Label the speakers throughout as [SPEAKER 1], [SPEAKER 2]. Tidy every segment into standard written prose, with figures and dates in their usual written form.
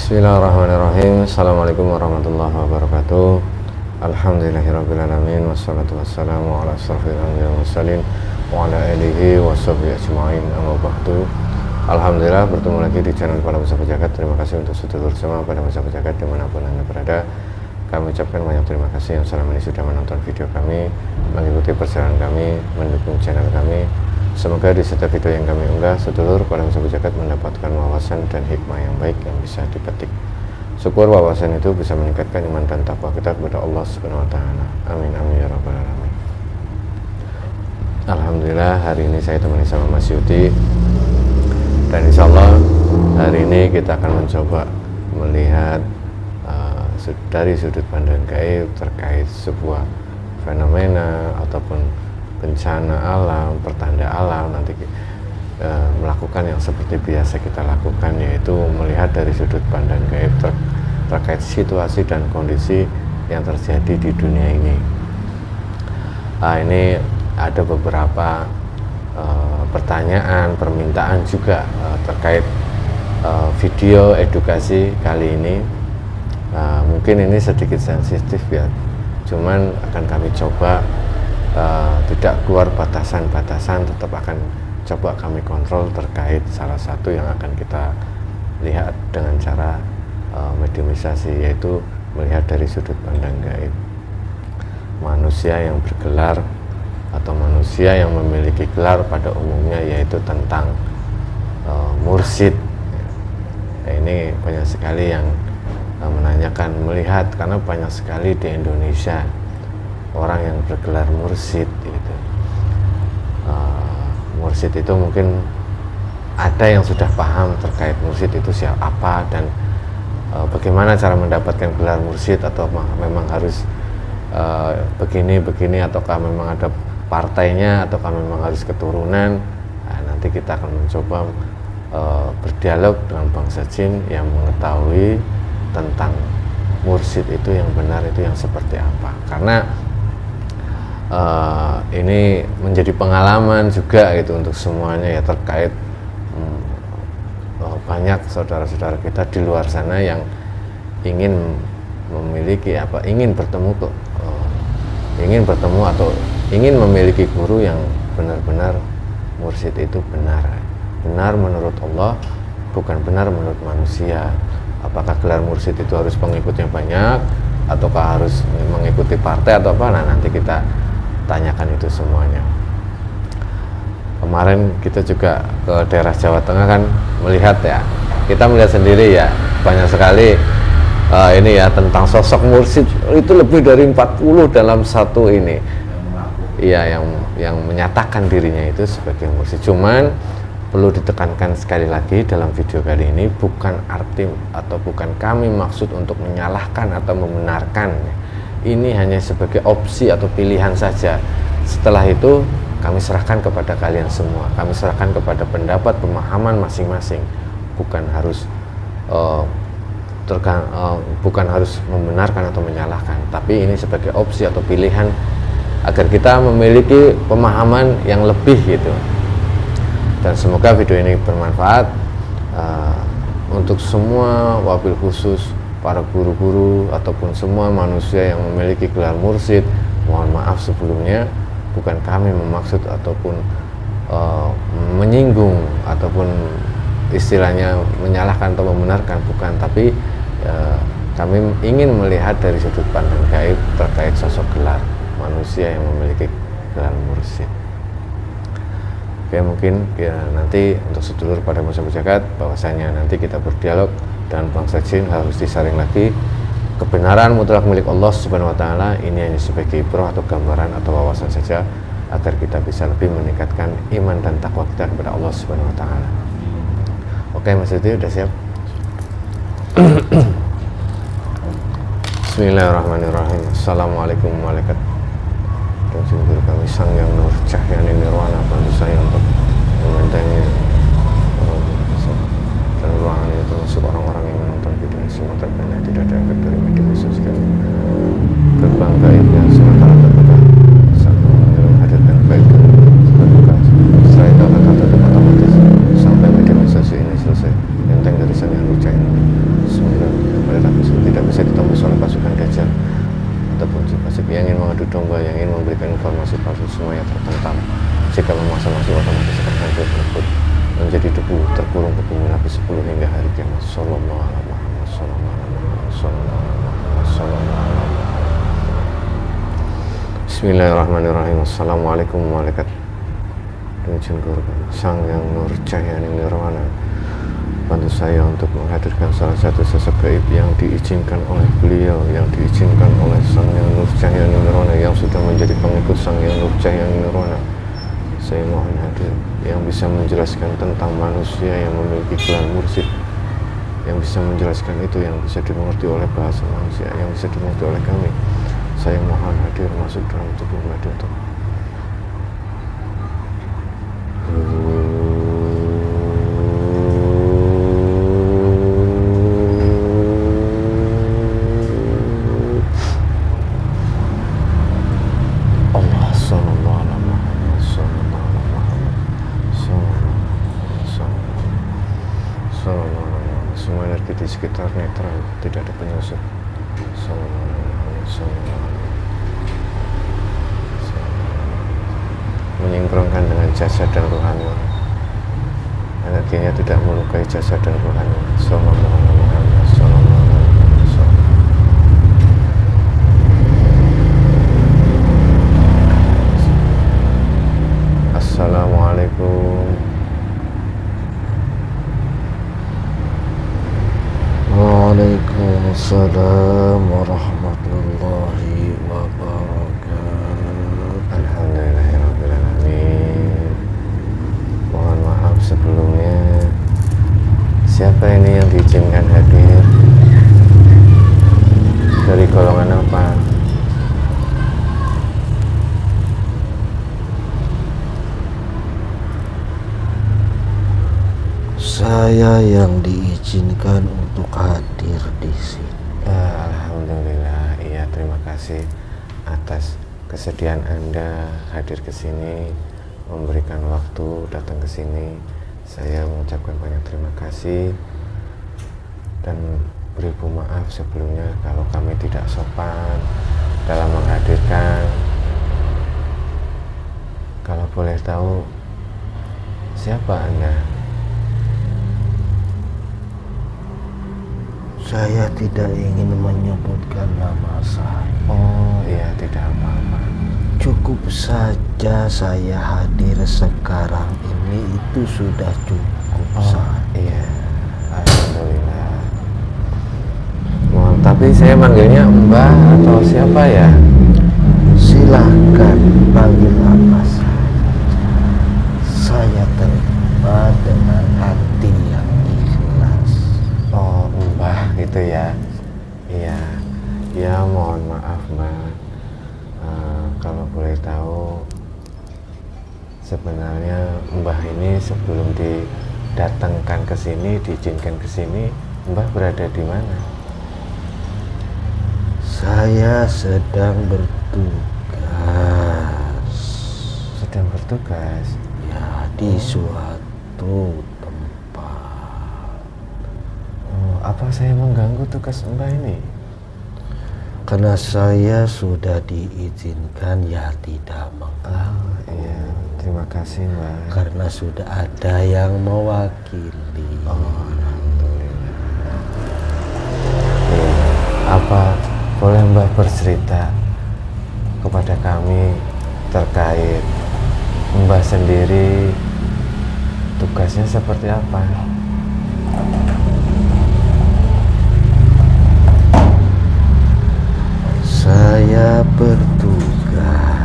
[SPEAKER 1] Bismillahirrahmanirrahim. Assalamualaikum warahmatullahi wabarakatuh. Alhamdulillahirrabbilalamin. Wassalatu wassalamu ala asrofil anbiya wal mursalin wa ala alihi wa sahbihi ajma'in, amma ba'du. Alhamdulillah, bertemu lagi di channel Kepala Musafir Jagat. Terima kasih untuk sedulur semua pada Musafir Jagat dimanapun Anda berada. Kami ucapkan banyak terima kasih yang selama ini sudah menonton video kami, mengikuti perjalanan kami, mendukung channel kami. Semoga di setiap video yang kami unggah, sedulur Kepala Musafir Jagat mendapatkan wawasan dan hikmah yang baik yang bisa dipetik. Syukur wawasan itu bisa meningkatkan iman dan takwa kita kepada Allah Subhanahu wa taala. Amin amin ya rabbal alamin. Alhamdulillah, hari ini saya temani sama Mas Yudi. Dan insya Allah hari ini kita akan mencoba melihat dari sudut pandang gaib terkait sebuah fenomena ataupun bencana alam, pertanda alam. Nanti melakukan yang seperti biasa kita lakukan, yaitu melihat dari sudut pandang gaib terkait situasi dan kondisi yang terjadi di dunia ini. Ini ada beberapa pertanyaan, permintaan juga terkait video edukasi kali ini. Mungkin ini sedikit sensitif ya, cuman akan kami coba tidak keluar batasan-batasan, tetap akan coba kami kontrol terkait salah satu yang akan kita lihat dengan cara mediumisasi, yaitu melihat dari sudut pandang gaib manusia yang bergelar atau manusia yang memiliki gelar pada umumnya, yaitu tentang mursyid. Ini banyak sekali yang menanyakan, melihat, karena banyak sekali di Indonesia orang yang bergelar mursyid gitu. Mursyid itu mungkin ada yang sudah paham terkait mursyid itu siapa dan bagaimana cara mendapatkan gelar mursyid, atau memang harus begini ataukah memang ada partainya, ataukah memang harus keturunan. Nanti kita akan mencoba berdialog dengan bangsa jin yang mengetahui tentang mursyid itu yang benar, itu yang seperti apa. Karena ini menjadi pengalaman juga gitu untuk semuanya ya, terkait banyak saudara-saudara kita di luar sana yang ingin memiliki ingin bertemu atau ingin memiliki guru yang benar-benar mursyid itu benar menurut Allah, bukan benar menurut manusia. Apakah gelar mursyid itu harus pengikutnya banyak, ataukah harus mengikuti partai atau apa? Nah, nanti kita tanyakan itu semuanya. Kemarin kita juga ke daerah Jawa Tengah kan, melihat ya, kita melihat sendiri ya, banyak sekali ini ya tentang sosok mursyid itu lebih dari 40 dalam satu ini. Iya, yang menyatakan dirinya itu sebagai mursyid. Cuman perlu ditekankan sekali lagi dalam video kali ini, bukan arti atau bukan kami maksud untuk menyalahkan atau membenarkan. Ini hanya sebagai opsi atau pilihan saja. Setelah itu kami serahkan kepada kalian semua. Kami serahkan kepada pendapat, pemahaman masing-masing. Bukan harus bukan harus membenarkan atau menyalahkan, tapi ini sebagai opsi atau pilihan agar kita memiliki pemahaman yang lebih gitu. Dan semoga video ini bermanfaat untuk semua, wabil khusus para guru-guru ataupun semua manusia yang memiliki gelar mursyid. Mohon maaf sebelumnya, bukan kami memaksud ataupun menyinggung ataupun istilahnya menyalahkan atau membenarkan, bukan, tapi kami ingin melihat dari sudut pandang gaib terkait sosok gelar manusia yang memiliki gelar mursyid. Oke, mungkin ya, nanti untuk sedulur pada Musafir Jagat, bahwasanya nanti kita berdialog dan bangsa jin harus disaring lagi. Kebenaran mutlak milik Allah Subhanahu wa taala. Ini hanya sebagai ibrah atau gambaran atau wawasan saja, agar kita bisa lebih meningkatkan iman dan takwa kita kepada Allah Subhanahu wa taala. Oke, Mas Yudi udah siap? Bismillahirrahmanirrahim. Assalamualaikum warahmatullahi wabarakatuh. Dan sungguh kami sang yang nur cahaya nirwana, bantu saya untuk membentengi dan ruangan ini, termasuk orang-orang yang menonton video ini semua terbanyak tidak ada efek dari media sosial. Gerbang gaibnya sementara terbuka, sang mengirim hadir dan baik terbuka. Setelah itu akan tertutup otomatis sampai media sosial ini selesai. Enteng dari sang yang nur cahaya. Bismillah. bisa ditembus oleh pasukan Dajjal ataupun jin fasik yang ingin mengadu domba, yang ingin memberikan informasi palsu, semuanya tertentang. Jika memaksa masuk, otomatis akan hancur tersebut menjadi debu terkurung ke bumi api 10 hingga hari kiamat. Sallallahu alaihi Muhammad, sallallahu alaihi Muhammad, sallallahu alaihi Muhammad, sallallahu alaihi Muhammad. Bismillahirrahmanirrahim. Assalamualaikum warahmatullahi wabarakatuh. Sang yang nur cahaya nirwana, bantu saya untuk menghadirkan salah satu sosok gaib yang diizinkan oleh beliau, yang diizinkan oleh Sang yang nur cahaya nirwana, yang sudah menjadi pengikut Sang yang nur cahaya nirwana. Saya mohon hadir yang bisa menjelaskan tentang manusia yang memiliki gelar mursyid, yang bisa menjelaskan itu, yang bisa dimengerti oleh bahasa manusia, yang bisa dimengerti oleh kami. Saya mohon hadir masuk dalam tubuh Madi untuk semua energi di sekitar netral, tidak ada penyusup. Menyinkronkan dengan jasad dan rohani, energinya tidak melukai jasad dan rohani. Assalamualaikum.
[SPEAKER 2] Waalaikumsalam warahmatullahi wabarakatuh.
[SPEAKER 1] Alhamdulillahirabbil alamin. Mohon maaf sebelumnya. Siapa ini yang diizinkan hadir? Dari golongan apa?
[SPEAKER 2] Saya yang diizinkan untuk hadir di sini.
[SPEAKER 1] Alhamdulillah, iya, terima kasih atas kesediaan Anda hadir ke sini, memberikan waktu datang ke sini. Saya mengucapkan banyak terima kasih dan beribu maaf sebelumnya kalau kami tidak sopan dalam menghadirkan. Kalau boleh tahu, siapa Anda?
[SPEAKER 2] Saya tidak ingin menyebutkan nama saya.
[SPEAKER 1] Oh iya, tidak apa-apa.
[SPEAKER 2] Cukup saja saya hadir sekarang ini, itu sudah cukup.
[SPEAKER 1] Iya, alhamdulillah. Tapi saya manggilnya Mbah atau siapa ya?
[SPEAKER 2] Silahkan panggil apa saja. Saya terima dengan hati yang ikhlas.
[SPEAKER 1] Oh, Mbah gitu ya. Iya. Ya, mohon maaf Mbak. Kalau boleh tahu, sebenarnya Mbah ini sebelum didatangkan ke sini, diizinkan ke sini, Mbah berada di mana?
[SPEAKER 2] Saya sedang bertugas.
[SPEAKER 1] Sedang bertugas?
[SPEAKER 2] Ya, di suatu tempat.
[SPEAKER 1] Oh, apa saya mengganggu tugas Mbah ini?
[SPEAKER 2] Karena saya sudah diizinkan, ya tidak mengganggu.
[SPEAKER 1] Oh, iya, terima kasih Mbah.
[SPEAKER 2] Karena sudah ada yang mewakili.
[SPEAKER 1] Oh, alhamdulillah. Iya. Apa boleh Mbah bercerita kepada kami terkait Mbah sendiri, tugasnya seperti apa?
[SPEAKER 2] Saya bertugas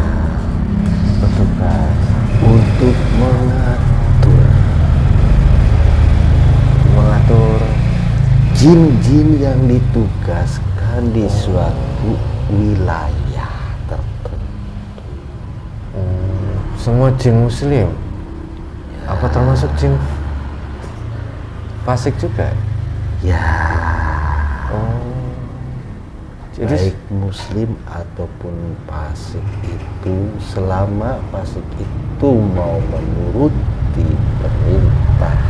[SPEAKER 2] untuk mengatur jin-jin yang ditugaskan di suatu wilayah tertentu.
[SPEAKER 1] Semua jin muslim? Ya. Apa termasuk jin fasik juga?
[SPEAKER 2] Ya.
[SPEAKER 1] Oh. Jadi
[SPEAKER 2] baik muslim ataupun fasik itu, selama fasik itu mau menuruti perintah,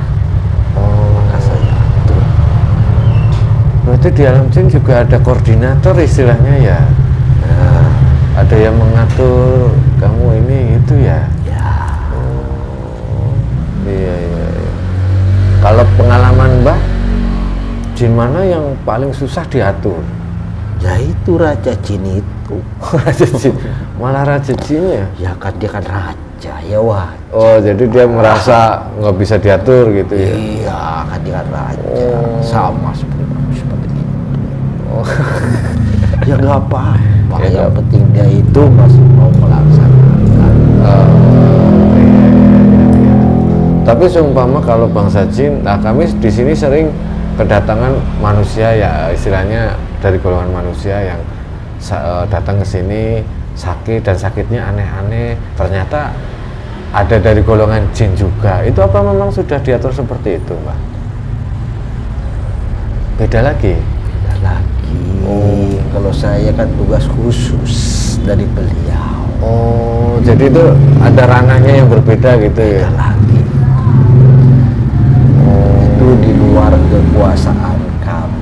[SPEAKER 2] maka saya atur.
[SPEAKER 1] berarti di alam jin juga ada koordinator istilahnya ya. Nah, ada yang mengatur kamu ini itu ya.
[SPEAKER 2] Ya.
[SPEAKER 1] Oh, iya, iya, iya. Kalau pengalaman Mbah, jin mana yang paling susah diatur?
[SPEAKER 2] Ya itu Raja Jin itu.
[SPEAKER 1] Raja jin, malah raja jinnya.
[SPEAKER 2] Ya kan dia kan raja ya wah.
[SPEAKER 1] Oh, jadi dia merasa nggak bisa diatur gitu ya?
[SPEAKER 2] Iya kan dia kan raja.
[SPEAKER 1] Oh.
[SPEAKER 2] Sama seperti itu.
[SPEAKER 1] Oh.
[SPEAKER 2] Ya nggak apa-apa.
[SPEAKER 1] Ya,
[SPEAKER 2] Yang
[SPEAKER 1] nggak-
[SPEAKER 2] penting dia itu masih mau melaksanakan.
[SPEAKER 1] Oh, iya, iya, iya, iya. Tapi seumpama kalau bangsa jin, nah kami di sini sering kedatangan manusia ya, istilahnya dari golongan manusia yang datang ke sini sakit dan sakitnya aneh-aneh. Ternyata ada dari golongan jin juga. Itu apa memang sudah diatur seperti itu, Mbak? Beda lagi.
[SPEAKER 2] Beda lagi.
[SPEAKER 1] Oh.
[SPEAKER 2] Kalau saya kan tugas khusus dari beliau.
[SPEAKER 1] Oh, jadi itu ada ranahnya yang berbeda gitu ya?
[SPEAKER 2] Beda lagi. Itu di luar kekuasaan kami.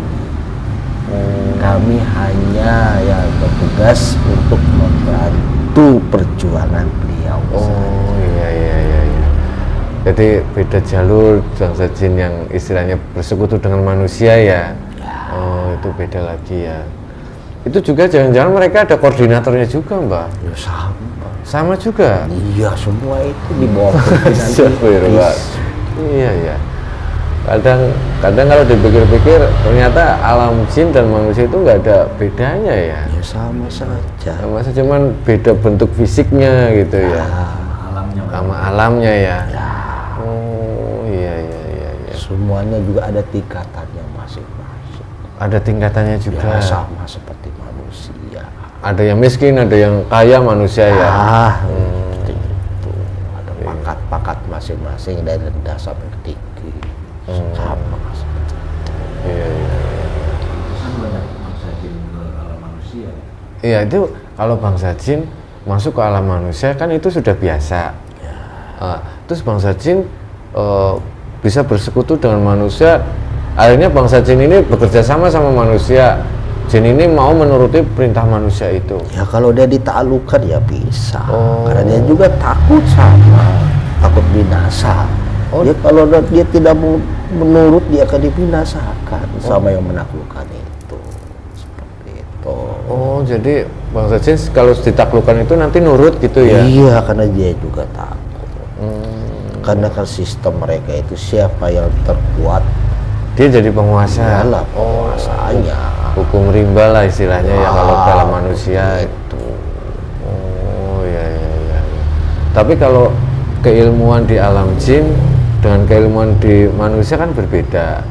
[SPEAKER 2] Kami hanya yang bertugas untuk membantu perjuangan beliau.
[SPEAKER 1] Oh, iya, iya, iya, iya. Jadi beda jalur bangsa jin yang istilahnya bersekutu dengan manusia ya? Oh, itu beda lagi ya. Itu juga jangan-jangan mereka ada koordinatornya juga, Mbak?
[SPEAKER 2] Ya sama.
[SPEAKER 1] Sama juga?
[SPEAKER 2] Iya, semua itu di bawah pimpinan
[SPEAKER 1] Astagfirullah. Iya, iya. Kadang kalau dipikir-pikir ternyata alam jin dan manusia itu nggak ada bedanya ya.
[SPEAKER 2] Ya sama saja.
[SPEAKER 1] Sama saja, cuman beda bentuk fisiknya gitu ya.
[SPEAKER 2] Alamnya.
[SPEAKER 1] Sama alamnya ya.
[SPEAKER 2] Ya,
[SPEAKER 1] Oh, iya, iya, iya, iya.
[SPEAKER 2] semuanya juga ada tingkatannya masing-masing.
[SPEAKER 1] Ada tingkatannya juga.
[SPEAKER 2] Ya sama seperti manusia.
[SPEAKER 1] Ada yang miskin, ada yang kaya manusia ya.
[SPEAKER 2] Seperti itu. Ada pangkat-pangkat masing-masing dari rendah sampai tinggi. Sama seperti itu.
[SPEAKER 1] Iya, iya.
[SPEAKER 3] Kan banyak bangsa jin ke alam manusia.
[SPEAKER 1] Iya, itu kalau bangsa jin masuk ke alam manusia kan itu sudah biasa. Terus bangsa jin bisa bersekutu dengan manusia. Akhirnya bangsa jin ini bekerja sama sama manusia. Jin ini mau menuruti perintah manusia itu.
[SPEAKER 2] Ya kalau dia ditaklukkan ya bisa.
[SPEAKER 1] Oh.
[SPEAKER 2] Karena dia juga takut takut binasa.
[SPEAKER 1] Oh.
[SPEAKER 2] Ya kalau dia tidak mau menurut dia akan dibinasakan sama yang menaklukkan itu. Seperti itu.
[SPEAKER 1] Oh, jadi bangsa jin kalau ditaklukkan itu nanti nurut gitu ya?
[SPEAKER 2] Iya, karena dia juga takut.
[SPEAKER 1] Hmm.
[SPEAKER 2] Karena kan sistem mereka itu siapa yang terkuat
[SPEAKER 1] Dia jadi penguasa.
[SPEAKER 2] dialah penguasanya.
[SPEAKER 1] Hukum rimba lah istilahnya ya kalau
[SPEAKER 2] Wow,
[SPEAKER 1] dalam manusia itu. Oh, iya, iya, iya, iya. Tapi kalau keilmuan di alam jin dengan keilmuan di manusia kan berbeda.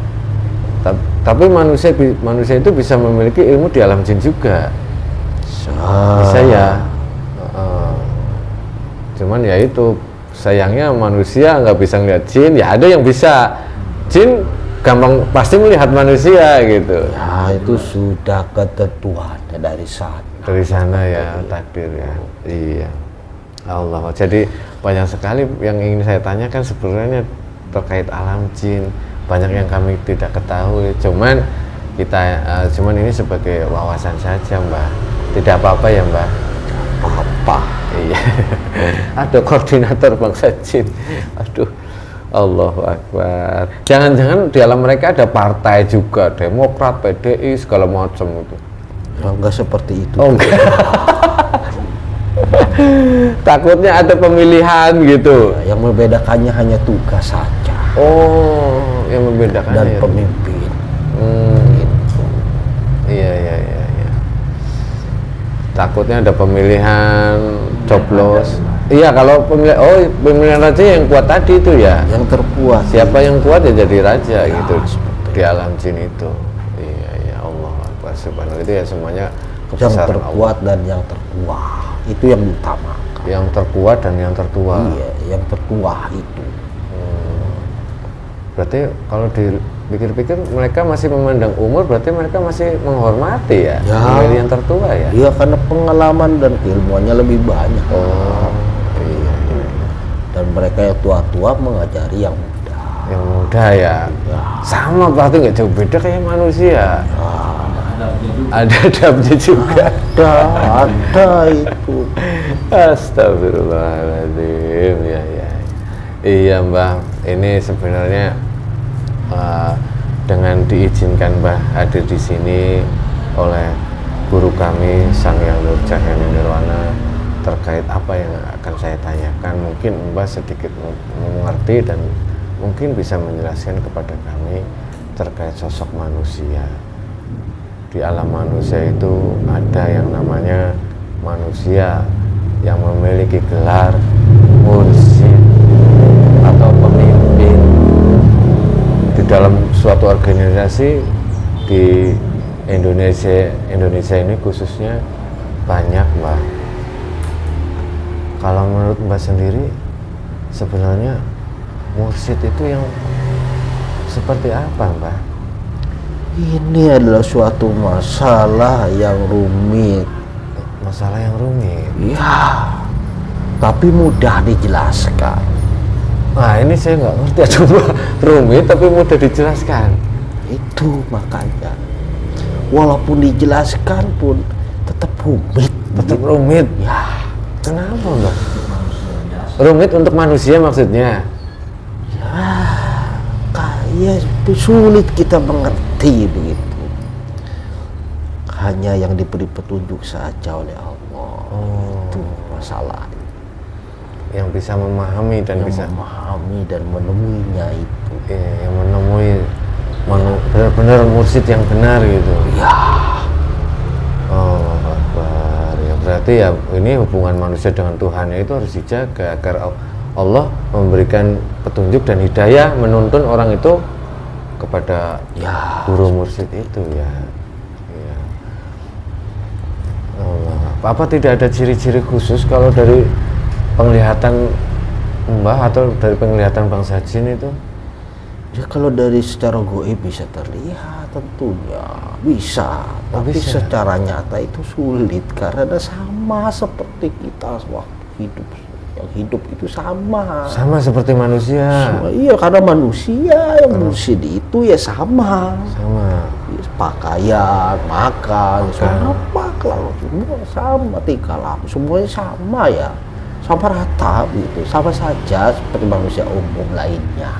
[SPEAKER 1] Tapi manusia itu bisa memiliki ilmu di alam jin juga. Bisa ya. Cuman ya itu sayangnya manusia nggak bisa ngeliat jin. Ya ada yang bisa. Jin gampang pasti melihat manusia gitu.
[SPEAKER 2] Ya itu sudah ketentuannya dari sana.
[SPEAKER 1] Dari sana ya takdir ya. Iya. Allah. Jadi banyak sekali yang ingin saya tanyakan sebenarnya terkait alam jin. Banyak yang kami tidak ketahui. Cuman ini sebagai wawasan saja, Mbak. Tidak apa-apa ya, Mbak.
[SPEAKER 2] Apa?
[SPEAKER 1] Iya. Ada koordinator bangsa jin. Aduh. Allahu Akbar. Jangan-jangan di dalam mereka ada partai juga, Demokrat, PDI, segala macam itu.
[SPEAKER 2] Ya, enggak seperti itu.
[SPEAKER 1] Oh enggak. Takutnya ada pemilihan gitu.
[SPEAKER 2] Ya, yang membedakannya hanya tugas saja
[SPEAKER 1] Oh, yang membedakan
[SPEAKER 2] dan
[SPEAKER 1] ya.
[SPEAKER 2] pemimpin.
[SPEAKER 1] Gitu. Iya, iya, iya, iya. Takutnya ada pemilihan coblos. Iya, kalau pemilihan raja yang kuat tadi itu ya.
[SPEAKER 2] Yang terkuat.
[SPEAKER 1] Siapa yang kuat ya jadi raja
[SPEAKER 2] Ya,
[SPEAKER 1] gitu
[SPEAKER 2] seperti
[SPEAKER 1] di alam jin itu. Iya, iya, Allah Akbar, subhanallah, itu ya semuanya
[SPEAKER 2] Yang
[SPEAKER 1] kebesaran
[SPEAKER 2] terkuat
[SPEAKER 1] Allah.
[SPEAKER 2] dan yang tertua itu yang diutamakan.
[SPEAKER 1] Yang terkuat dan yang tertua.
[SPEAKER 2] Iya, yang tertua itu.
[SPEAKER 1] Berarti kalau dipikir-pikir mereka masih memandang umur, berarti mereka masih menghormati ya,
[SPEAKER 2] Ya.
[SPEAKER 1] memilih yang tertua ya.
[SPEAKER 2] Iya, karena pengalaman dan ilmuannya lebih banyak.
[SPEAKER 1] Oh, iya, iya.
[SPEAKER 2] Dan mereka yang tua-tua mengajari yang muda.
[SPEAKER 1] Yang muda ya.
[SPEAKER 2] Ya.
[SPEAKER 1] Sama berarti nggak jauh beda kayak manusia.
[SPEAKER 2] Ah,
[SPEAKER 1] Ada adabnya juga.
[SPEAKER 2] Ada itu.
[SPEAKER 1] Astagfirullahaladzim, ya. Iya Mbah, ini sebenarnya dengan diizinkan Mbah hadir di sini oleh guru kami Sang Hyang Nurcahyani Nirwana terkait apa yang akan saya tanyakan, mungkin Mbah sedikit mengerti dan mungkin bisa menjelaskan kepada kami terkait sosok manusia. Di alam manusia itu ada yang namanya manusia yang memiliki gelar mursyid atau pemimpin. Di dalam suatu organisasi di Indonesia ini khususnya banyak Mbak. Kalau menurut Mbak sendiri sebenarnya mursyid itu yang seperti apa Mbak?
[SPEAKER 2] Ini adalah suatu masalah yang rumit.
[SPEAKER 1] Masalah yang rumit.
[SPEAKER 2] Ya, tapi mudah dijelaskan.
[SPEAKER 1] Nah ini saya nggak ngerti, coba rumit tapi mudah dijelaskan.
[SPEAKER 2] Itu makanya, walaupun dijelaskan pun tetap rumit.
[SPEAKER 1] Tetap rumit.
[SPEAKER 2] Ya,
[SPEAKER 1] Kenapa Mbak? Rumit untuk manusia maksudnya?
[SPEAKER 2] ya, kayak sulit kita mengerti begitu. Hanya yang diberi petunjuk saja oleh Allah. Itu masalah.
[SPEAKER 1] Yang bisa memahami dan
[SPEAKER 2] Yang
[SPEAKER 1] bisa
[SPEAKER 2] memahami dan menemuinya itu.
[SPEAKER 1] yang menemui benar-benar mursyid yang benar gitu.
[SPEAKER 2] Ya,
[SPEAKER 1] Oh, Akbar. Ya berarti ya ini hubungan manusia dengan Tuhan itu harus dijaga agar Allah memberikan petunjuk dan hidayah menuntun orang itu kepada
[SPEAKER 2] ya.
[SPEAKER 1] guru mursyid itu ya. Iya. Allah. Apa tidak ada ciri-ciri khusus kalau dari penglihatan Mbah atau dari penglihatan bangsa jin itu?
[SPEAKER 2] Ya kalau dari secara goib bisa terlihat tentunya bisa, tapi
[SPEAKER 1] bisa.
[SPEAKER 2] secara nyata itu sulit karena sama seperti kita waktu hidup. Yang hidup itu sama.
[SPEAKER 1] Sama seperti manusia.
[SPEAKER 2] Iya, karena manusia yang mursyid itu ya sama.
[SPEAKER 1] Sama.
[SPEAKER 2] Ya, pakaian, makan, sama kalau semua sama, tingkah laku semuanya sama ya. Sama rata gitu, sama saja seperti manusia umum lainnya.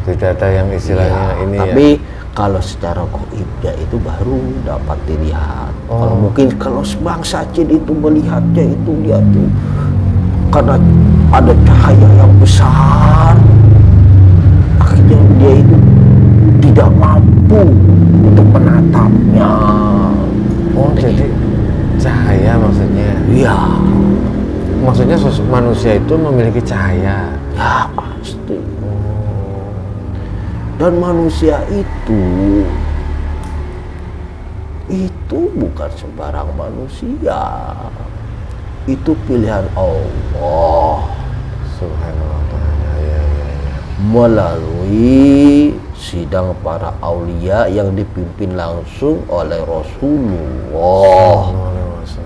[SPEAKER 1] Tidak ada yang istilahnya
[SPEAKER 2] Ya,
[SPEAKER 1] ini
[SPEAKER 2] tapi
[SPEAKER 1] ya.
[SPEAKER 2] kalau secara goibnya itu baru dapat dilihat. Kalau mungkin kalau bangsa jin itu melihatnya itu dia tuh karena ada cahaya yang besar, akhirnya dia itu tidak mampu untuk menatapnya.
[SPEAKER 1] Oh jadi cahaya maksudnya.
[SPEAKER 2] Iya,
[SPEAKER 1] Maksudnya sosok manusia itu memiliki cahaya.
[SPEAKER 2] ya pasti. Dan manusia itu bukan sembarang manusia. Itu pilihan Allah
[SPEAKER 1] Subhanallah ta'ala. Ya.
[SPEAKER 2] melalui sidang para aulia yang dipimpin langsung oleh Rasulullah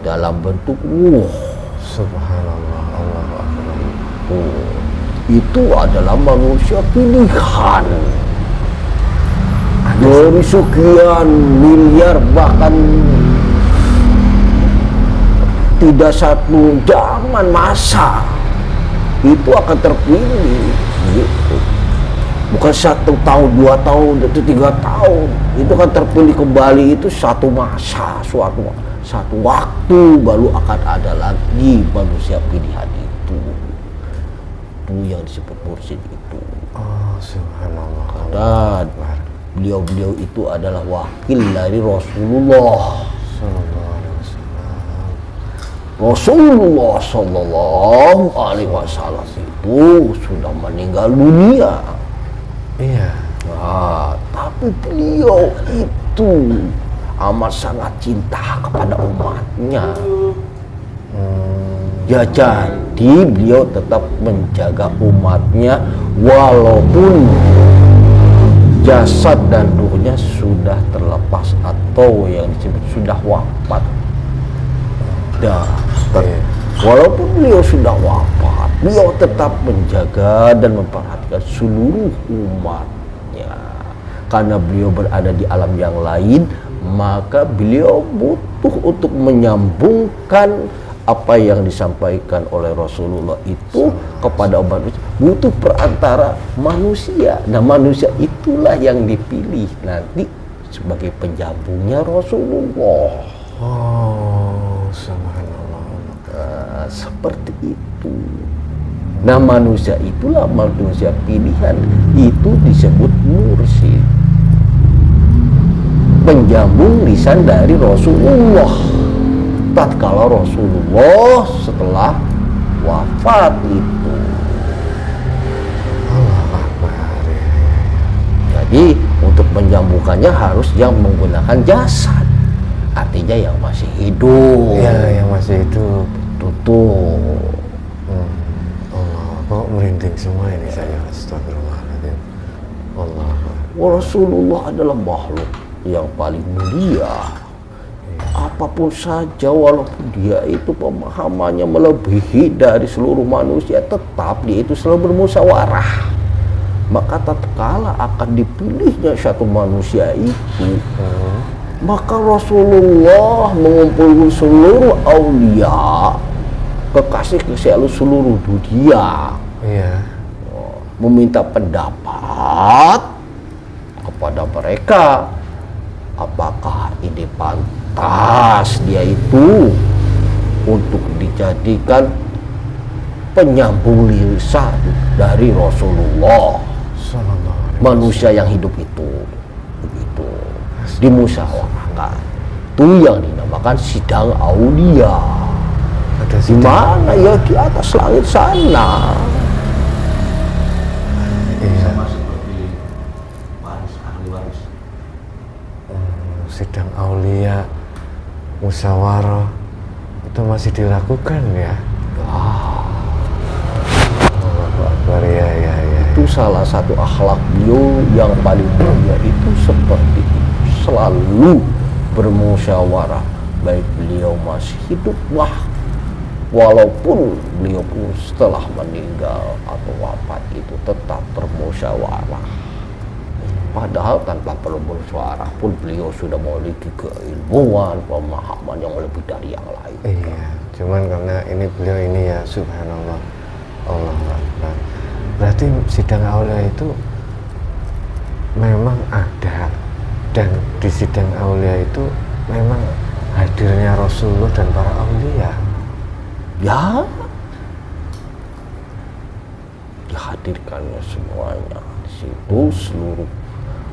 [SPEAKER 2] dalam bentuk ruh.
[SPEAKER 1] Subhanallah. Allahu Akbar.
[SPEAKER 2] Itu adalah manusia pilihan dari sekian miliar, bahkan tidak satu zaman masa itu akan terpilih gitu. Bukan 1 tahun, 2 tahun, itu 3 tahun, itu akan terpilih kembali. Itu satu masa, satu waktu baru akan ada lagi manusia pilihan itu yang disebut mursyid itu.
[SPEAKER 1] Oh Subhanallah.
[SPEAKER 2] Dan beliau itu adalah wakil dari Rasulullah.
[SPEAKER 1] Sallallahu alaihi wasallam.
[SPEAKER 2] Rasulullah Sallallahu Alaihi Wasallam itu sudah meninggal dunia.
[SPEAKER 1] Iya.
[SPEAKER 2] Nah, tapi beliau itu amat sangat cinta kepada umatnya. Ya jadi beliau tetap menjaga umatnya walaupun jasad dan ruhnya sudah terlepas atau yang disebut sudah wafat. Walaupun beliau sudah wafat, beliau tetap menjaga dan memperhatikan seluruh umatnya. Karena beliau berada di alam yang lain, maka beliau butuh untuk menyambungkan apa yang disampaikan oleh Rasulullah itu kepada manusia, butuh perantara manusia. Nah, manusia itulah yang dipilih nanti sebagai penyambungnya Rasulullah.
[SPEAKER 1] Oh, subhanallah.
[SPEAKER 2] Nah, seperti itu. Nah, manusia itulah manusia pilihan, itu disebut mursyid, penjambung lisan dari Rasulullah tatkala Rasulullah setelah wafat itu.
[SPEAKER 1] Allah Akbar.
[SPEAKER 2] Jadi untuk menyambungkannya harus yang menggunakan jasad, artinya yang masih hidup.
[SPEAKER 1] Ya, yang masih hidup.
[SPEAKER 2] Tutup.
[SPEAKER 1] Allah, kok merinding semua ini saya. Astagfirullahaladzim. Allah.
[SPEAKER 2] Rasulullah adalah makhluk yang paling mulia. Apapun saja, walaupun dia itu pemahamannya melebihi dari seluruh manusia, tetap dia itu selalu bermusyawarah. Maka tatkala akan dipilihnya satu manusia itu, maka Rasulullah mengumpulkan seluruh aulia, kekasih seluruh dunia,
[SPEAKER 1] Iya.
[SPEAKER 2] meminta pendapat kepada mereka, apakah ini pantas dia itu untuk dijadikan penyambung lisan dari Rasulullah,
[SPEAKER 1] Sallallahu alaihi
[SPEAKER 2] manusia yang hidup itu. Begitu dimusyawarahkan, itu yang dinamakan sidang aulia.
[SPEAKER 1] Ada
[SPEAKER 2] Di
[SPEAKER 1] sidang.
[SPEAKER 2] mana ya? Di atas langit sana.
[SPEAKER 1] Iya.
[SPEAKER 3] Sama seperti waris, ahli waris.
[SPEAKER 1] Sidang aulia, musyawarah itu masih dilakukan ya? Allahu Akbar, ya.
[SPEAKER 2] Itu salah satu akhlak beliau yang paling mulia, itu seperti itu. Selalu bermusyawarah, baik beliau masih hidup walaupun beliau pun setelah meninggal atau wafat itu tetap bermusyawarah. Padahal tanpa perlu bersuara pun beliau sudah memiliki keilmuan, pemahaman yang lebih dari yang lain.
[SPEAKER 1] Iya, cuman karena ini beliau ini ya, subhanallah, Allahu Akbar. Berarti sidang aulia itu memang ada, dan di sidang aulia itu memang hadirnya Rasulullah dan para aulia.
[SPEAKER 2] Ya, dihadirkannya semuanya di situ, seluruh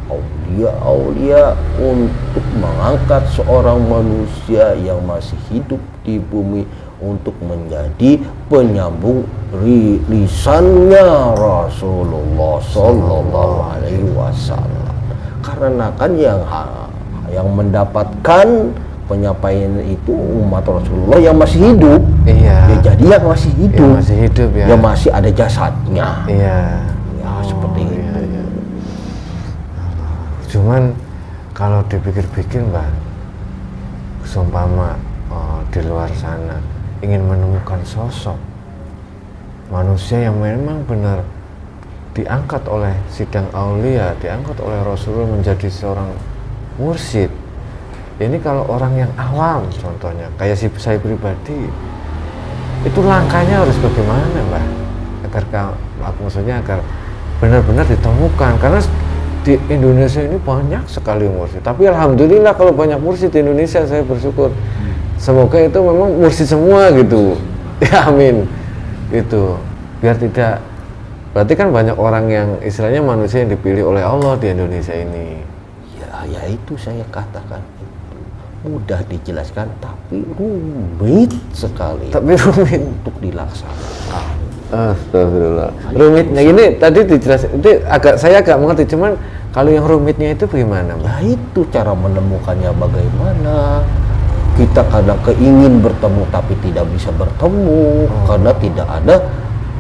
[SPEAKER 2] aulia-aulia untuk mengangkat seorang manusia yang masih hidup di bumi untuk menjadi penyambung lisannya Rasulullah Sallallahu Alaihi Wasallam. Karena kan yang mendapatkan penyampaian itu umat Rasulullah yang masih hidup.
[SPEAKER 1] Iya.
[SPEAKER 2] Ya, jadi yang masih hidup,
[SPEAKER 1] Yang masih hidup ya.
[SPEAKER 2] yang masih ada jasadnya.
[SPEAKER 1] Iya.
[SPEAKER 2] Ya, seperti itu.
[SPEAKER 1] Iya. Cuman kalau dipikir-pikir Mbak, seumpama di luar sana ingin menemukan sosok manusia yang memang benar diangkat oleh sidang aulia, diangkat oleh Rasulullah menjadi seorang mursyid. Ini kalau orang yang awam, contohnya kayak saya pribadi, itu langkahnya harus bagaimana Mbak? Maksudnya agar benar-benar ditemukan, karena di Indonesia ini banyak sekali mursyid. Tapi alhamdulillah kalau banyak mursyid di Indonesia, saya bersyukur. Semoga itu memang mursyid semua gitu. Ya amin. Itu biar tidak, berarti kan banyak orang yang istilahnya manusia yang dipilih oleh Allah di Indonesia ini.
[SPEAKER 2] Ya itu saya katakan, itu mudah dijelaskan tapi rumit sekali.
[SPEAKER 1] Tapi rumit
[SPEAKER 2] untuk dilaksanakan.
[SPEAKER 1] Astagfirullah. Rumitnya ini tadi dijelasin, itu saya agak mengerti, cuman kalau yang rumitnya itu bagaimana, Mbak?
[SPEAKER 2] Ya itu cara menemukannya bagaimana. Kita kadang keingin bertemu tapi tidak bisa bertemu karena tidak ada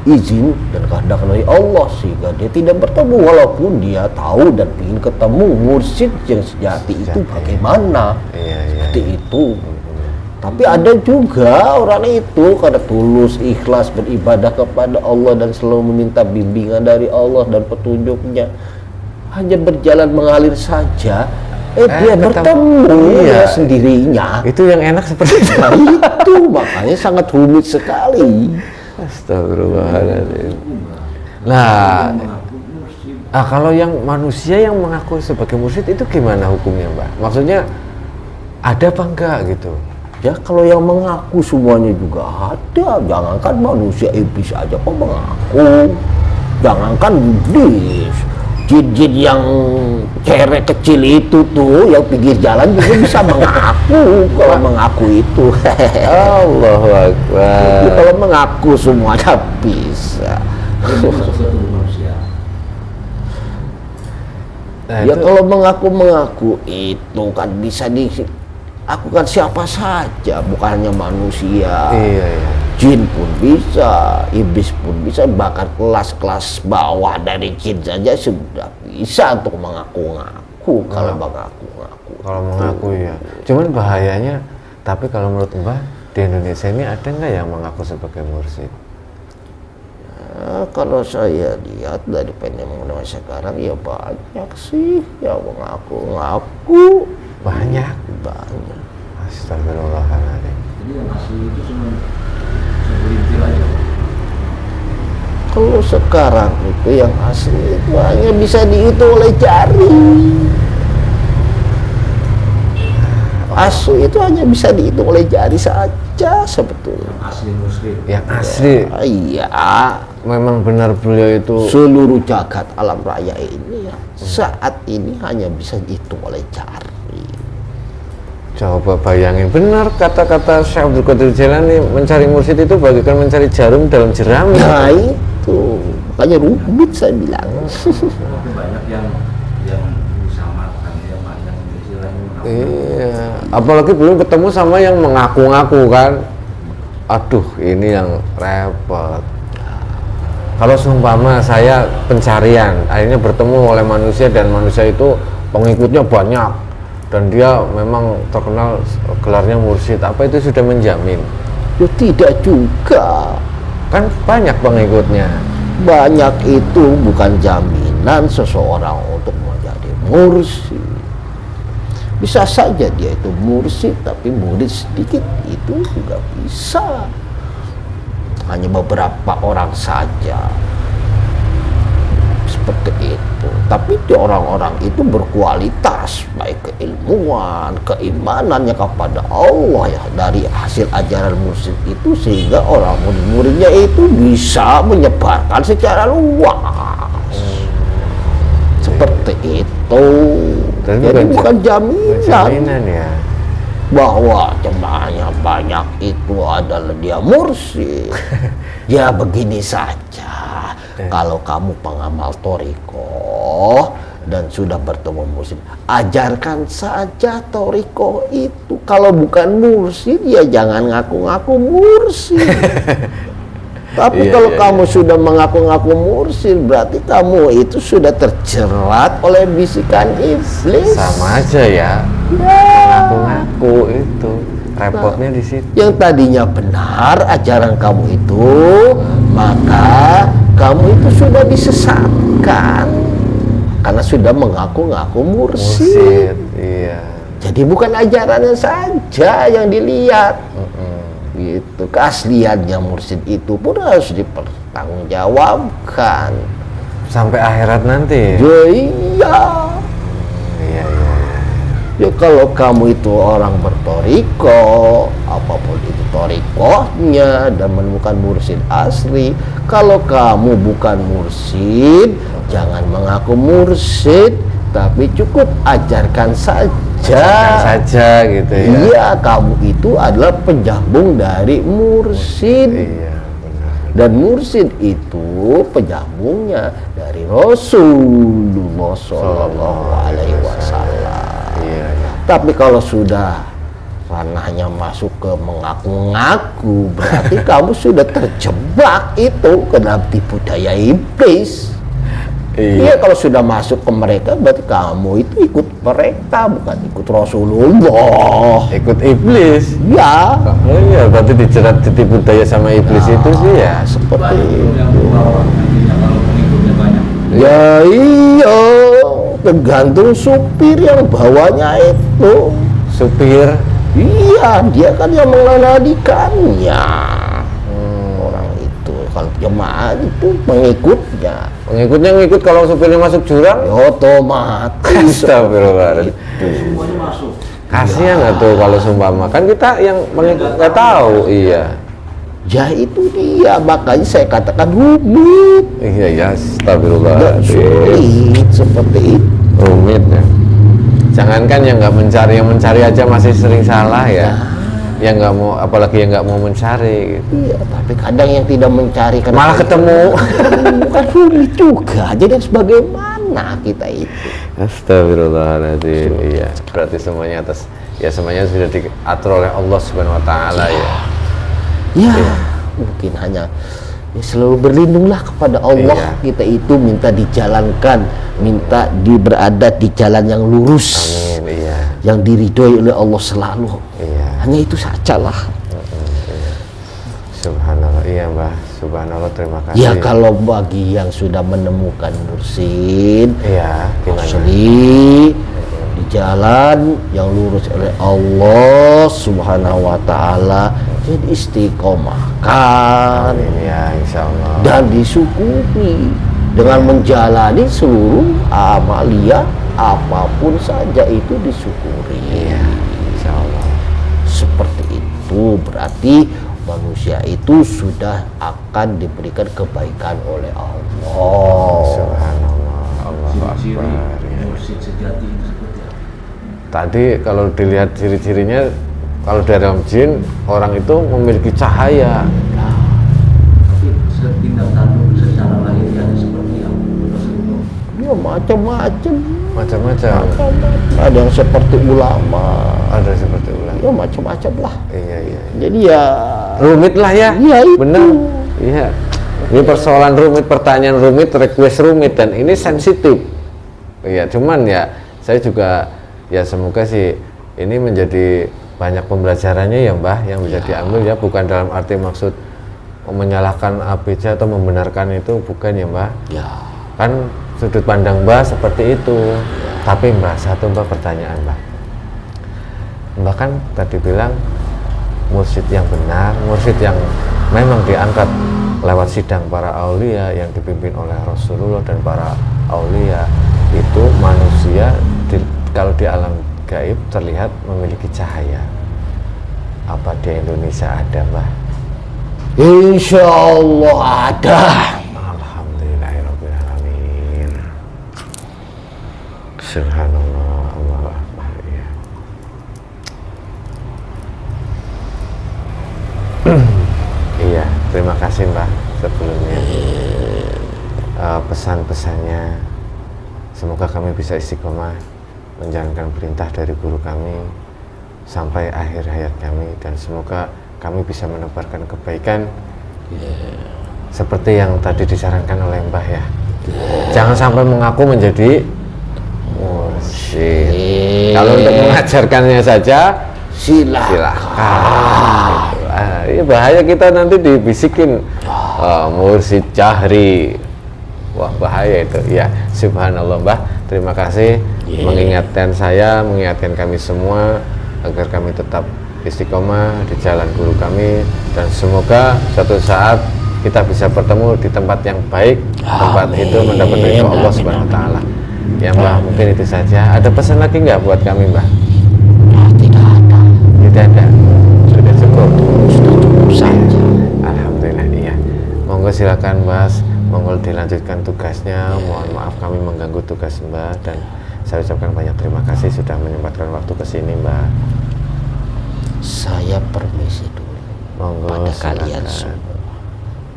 [SPEAKER 2] izin dan kehendak dari Allah, sehingga dia tidak bertemu walaupun dia tahu dan ingin ketemu mursyid yang sejati itu bagaimana. Seperti itu. Tapi ada juga orang itu karena tulus ikhlas beribadah kepada Allah dan selalu meminta bimbingan dari Allah dan petunjuknya, hanya berjalan mengalir saja, Dia bertemu
[SPEAKER 1] iya.
[SPEAKER 2] ya sendirinya.
[SPEAKER 1] Itu yang enak seperti itu.
[SPEAKER 2] Nah itu makanya sangat rumit sekali.
[SPEAKER 1] Astagfirullahaladzim. Nah, kalau yang manusia yang mengaku sebagai mursyid itu gimana hukumnya, Mbak? Maksudnya ada apa enggak gitu?
[SPEAKER 2] Ya kalau yang mengaku semuanya juga ada. Jangankan manusia, iblis aja kok mengaku. Jangankan iblis, jin-jin yang cerek kecil itu tuh yang pinggir jalan juga bisa mengaku. Kalau mengaku itu
[SPEAKER 1] Allahu Akbar.
[SPEAKER 2] kalau mengaku semuanya bisa.
[SPEAKER 3] Itu masuk ke tubuh manusia.
[SPEAKER 1] Nah,
[SPEAKER 2] Ya
[SPEAKER 1] itu-
[SPEAKER 2] kalau mengaku itu kan bisa aku kan siapa saja, bukan hanya manusia.
[SPEAKER 1] Iya, iya.
[SPEAKER 2] Jin pun bisa, iblis pun bisa, bahkan kelas-kelas bawah dari jin saja sudah bisa untuk mengaku-ngaku. Kalau mengaku-ngaku.
[SPEAKER 1] Kalau mengaku ya. Cuman bahayanya, tapi kalau menurut Mbah di Indonesia ini ada nggak yang mengaku sebagai mursyid?
[SPEAKER 2] Nah, kalau saya lihat dari fenomena sekarang ya banyak sih yang mengaku-ngaku.
[SPEAKER 1] Banyak.
[SPEAKER 2] Banyak.
[SPEAKER 1] Astagfirullahaladzim.
[SPEAKER 3] Jadi yang asli itu cuma segelintir aja.
[SPEAKER 2] Kalau sekarang itu yang asli itu hanya bisa dihitung oleh jari. Asli itu hanya bisa dihitung oleh jari saja sebetulnya.
[SPEAKER 3] Asli muslim.
[SPEAKER 1] Yang asli
[SPEAKER 2] Iya,
[SPEAKER 1] memang benar beliau itu.
[SPEAKER 2] seluruh jagat alam raya ini ya, saat ini hanya bisa dihitung oleh jari.
[SPEAKER 1] Coba bayangin, benar kata-kata Syekh Abdul Qadir Jailani, mencari mursyid itu bagaikan mencari jarum dalam jeram.
[SPEAKER 2] Nah itu makanya rumit saya bilang.
[SPEAKER 3] Tapi banyak yang disamakan ya, yang istilahnya mengaku.
[SPEAKER 1] Iya, apalagi belum ketemu sama yang mengaku-ngaku kan. Aduh, ini yang repot. Kalau seumpama saya pencarian, akhirnya bertemu oleh manusia dan manusia itu pengikutnya banyak dan dia memang terkenal gelarnya mursyid, apa itu sudah menjamin?
[SPEAKER 2] Ya tidak juga.
[SPEAKER 1] Kan banyak pengikutnya.
[SPEAKER 2] Banyak itu bukan jaminan seseorang untuk menjadi mursyid. Bisa saja dia itu mursyid tapi murid sedikit, itu juga bisa. Hanya beberapa orang saja seperti itu. Tapi di orang-orang itu berkualitas, baik keilmuan, keimanannya kepada Allah ya, dari hasil ajaran mursyid itu, sehingga orang murid-muridnya itu bisa menyebarkan secara luas. Seperti itu.
[SPEAKER 1] Dan
[SPEAKER 2] Jadi bukan jaminan
[SPEAKER 1] jaminan ya.
[SPEAKER 2] bahwa jemaahnya banyak itu adalah dia mursyid. Ya begini saja, kalau kamu pengamal toriko dan sudah bertemu mursyid, ajarkan saja toriko itu. Kalau bukan mursyid ya jangan ngaku-ngaku mursyid. Tapi
[SPEAKER 1] Iya,
[SPEAKER 2] kalau
[SPEAKER 1] iya,
[SPEAKER 2] kamu sudah mengaku-ngaku mursyid, berarti kamu itu sudah terjerat oleh bisikan iblis.
[SPEAKER 1] Sama aja ya.
[SPEAKER 2] Ya.
[SPEAKER 1] Ngaku-ngaku itu repotnya di situ.
[SPEAKER 2] Yang tadinya benar ajaran kamu itu, maka kamu itu sudah disesatkan karena sudah mengaku-ngaku mursyid.
[SPEAKER 1] Mursyid, iya.
[SPEAKER 2] Jadi bukan ajarannya saja yang dilihat, gitu. Keasliannya mursyid itu pun harus dipertanggungjawabkan.
[SPEAKER 1] Sampai akhirat nanti.
[SPEAKER 2] Ya, iya.
[SPEAKER 1] Iya, iya.
[SPEAKER 2] Ya kalau kamu itu orang bertoriko, apapun itu torikohnya, dan menemukan mursyid asli. Kalau kamu bukan mursyid, jangan mengaku mursyid, tapi cukup ajarkan saja.
[SPEAKER 1] Saja gitu ya.
[SPEAKER 2] Iya, kamu itu adalah penyambung dari mursyid.
[SPEAKER 1] Iya, benar.
[SPEAKER 2] Dan mursyid itu penyambungnya dari Rasulullah Shallallahu Alaihi Wasallam.
[SPEAKER 1] Iya, iya.
[SPEAKER 2] Tapi kalau sudah ranahnya masuk ke mengaku-ngaku, berarti kamu sudah terjebak itu ke dalam tipu daya iblis. Iya, kalau sudah masuk ke mereka, berarti kamu itu ikut mereka, bukan ikut Rasulullah.
[SPEAKER 1] Ikut iblis.
[SPEAKER 2] Ya,
[SPEAKER 1] Oh iya, berarti dijerat ditipu daya sama iblis itu sih ya.
[SPEAKER 2] seperti
[SPEAKER 3] Banyak
[SPEAKER 2] itu.
[SPEAKER 3] yang bawa nantinya kalau pengikutnya banyak.
[SPEAKER 2] Ya iya, tergantung supir yang bawanya itu.
[SPEAKER 1] Supir.
[SPEAKER 2] Iya, dia kan yang mengenalikannya. Orang itu, kalau jemaah itu pengikutnya.
[SPEAKER 1] Pengikutnya ngikut kalau supirnya masuk jurang?
[SPEAKER 2] Ya, otomatis.
[SPEAKER 1] Astagfirullahaladzim.
[SPEAKER 3] Semuanya masuk.
[SPEAKER 1] Kasihan nggak tuh kalau sumpama, kan kita yang pengikut nggak tahu. Iya.
[SPEAKER 2] Ya itu dia, makanya saya katakan rumit.
[SPEAKER 1] Iya ya,
[SPEAKER 2] Nggak
[SPEAKER 1] astagfirullahaladzim.
[SPEAKER 2] sulit seperti itu.
[SPEAKER 1] Rumit ya. Jangankan yang nggak mencari, yang mencari aja masih sering salah ya. Yang nggak mau, apalagi yang nggak mau mencari. Gitu.
[SPEAKER 2] Iya, tapi kadang yang tidak mencari karena
[SPEAKER 1] Malah ketemu.
[SPEAKER 2] bukan rumit juga. Jadi sebagaimana kita itu.
[SPEAKER 1] Astagfirullahaladzim. Iya. Berarti semuanya atas, ya semuanya sudah diatur oleh Allah Subhanahu Wa Taala ya.
[SPEAKER 2] Ya, mungkin hanya ya selalu berlindunglah kepada Allah.
[SPEAKER 1] Iya.
[SPEAKER 2] Kita itu minta dijalankan, minta berada di jalan yang lurus,
[SPEAKER 1] Amin. Iya.
[SPEAKER 2] yang diridhoi oleh Allah selalu.
[SPEAKER 1] Iya.
[SPEAKER 2] Hanya itu sajalah.
[SPEAKER 1] Iya. Subhanallah. Iya Mbah. Subhanallah. Terima kasih.
[SPEAKER 2] Ya kalau bagi yang sudah menemukan mursyid,
[SPEAKER 1] Iya. Gimana?
[SPEAKER 2] asli di jalan yang lurus oleh Allah Subhanahu Wa Taala, jadi istiqomahkan.
[SPEAKER 1] Amin ya, insya Allah.
[SPEAKER 2] Dan disyukuri dengan menjalani seluruh amalia apapun saja itu disyukuri.
[SPEAKER 1] Iya, insya Allah.
[SPEAKER 2] Seperti itu berarti manusia itu sudah akan diberikan kebaikan oleh Allah.
[SPEAKER 1] Subhanallah. Allahu
[SPEAKER 3] Ciri-ciri
[SPEAKER 1] Akbar. Ya.
[SPEAKER 3] mursyid sejati itu seperti apa?
[SPEAKER 1] Tadi kalau dilihat ciri-cirinya, kalau dari dalam jin, orang itu memiliki cahaya.
[SPEAKER 3] Tapi setindak tanduk secara lahiriahnya seperti apa? Rasulullah?
[SPEAKER 2] Ya macam-macam.
[SPEAKER 1] Macam-macam.
[SPEAKER 2] Ada yang seperti ulama.
[SPEAKER 1] Ada seperti ulang.
[SPEAKER 2] Ya macam-macam lah.
[SPEAKER 1] Iya, iya.
[SPEAKER 2] Jadi ya
[SPEAKER 1] Rumit lah ya.
[SPEAKER 2] Iya, itu.
[SPEAKER 1] Benar. Iya. Ini persoalan rumit, pertanyaan rumit, request rumit, dan ini sensitif. Iya, cuman ya saya juga ya semoga sih ini menjadi banyak pembelajarannya ya Mbah yang bisa diambil ya, bukan dalam arti maksud menyalahkan ABC atau membenarkan itu, bukan ya Mbah.
[SPEAKER 2] ya
[SPEAKER 1] Kan sudut pandang Mbah seperti itu. Tapi Mbah, satu Mbah pertanyaan Mbah. Mbah kan tadi bilang mursyid yang benar, mursyid yang memang diangkat lewat sidang para aulia yang dipimpin oleh Rasulullah dan para aulia, itu manusia kalau di alam gaib terlihat memiliki cahaya. Apa di Indonesia ada Mbah?
[SPEAKER 2] insya Allah ada.
[SPEAKER 1] Alhamdulillahirrahmanirrahim. Subhanallah. Allahu Akbar. Ya. Iya, terima kasih Mbah sebelumnya. Pesan-pesannya, semoga kami bisa istiqomah menjalankan perintah dari guru kami sampai akhir hayat kami, dan semoga kami bisa menebarkan kebaikan seperti yang tadi disarankan oleh Mbah ya. Jangan sampai mengaku menjadi mursyid. Kalau untuk mengajarkannya saja silahkan. Ini bahaya kita nanti dibisikin mursyid jahri. Wah bahaya itu ya. Subhanallah Mbah, terima kasih mengingatkan saya, mengingatkan kami semua agar kami tetap istiqomah di jalan guru kami, dan semoga suatu saat kita bisa bertemu di tempat yang baik. Tempat itu mendapat ridho Allah Subhanahu Wa Taala. Ya Mbah, mungkin itu saja. Ada pesan lagi nggak buat kami Mbah?
[SPEAKER 2] Tidak ada.
[SPEAKER 1] Tidak ada. Sudah cukup.
[SPEAKER 2] Sudah cukup saja.
[SPEAKER 1] Alhamdulillah. Iya. Monggo silakan Mas. Monggo dilanjutkan tugasnya. Mohon maaf kami mengganggu tugas Mbah, dan saya ucapkan banyak terima kasih sudah menyempatkan waktu ke sini Mbah.
[SPEAKER 2] Saya permisi dulu
[SPEAKER 1] Monggo
[SPEAKER 2] pada
[SPEAKER 1] silakan.
[SPEAKER 2] kalian semua.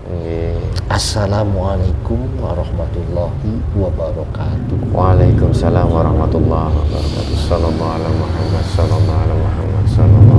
[SPEAKER 1] Nggih.
[SPEAKER 2] Assalamualaikum warahmatullahi wabarakatuh.
[SPEAKER 1] Waalaikumsalam warahmatullahi wabarakatuh. Sallallahu alaihi Muhammad sallallahu alaihi Muhammad sallallahu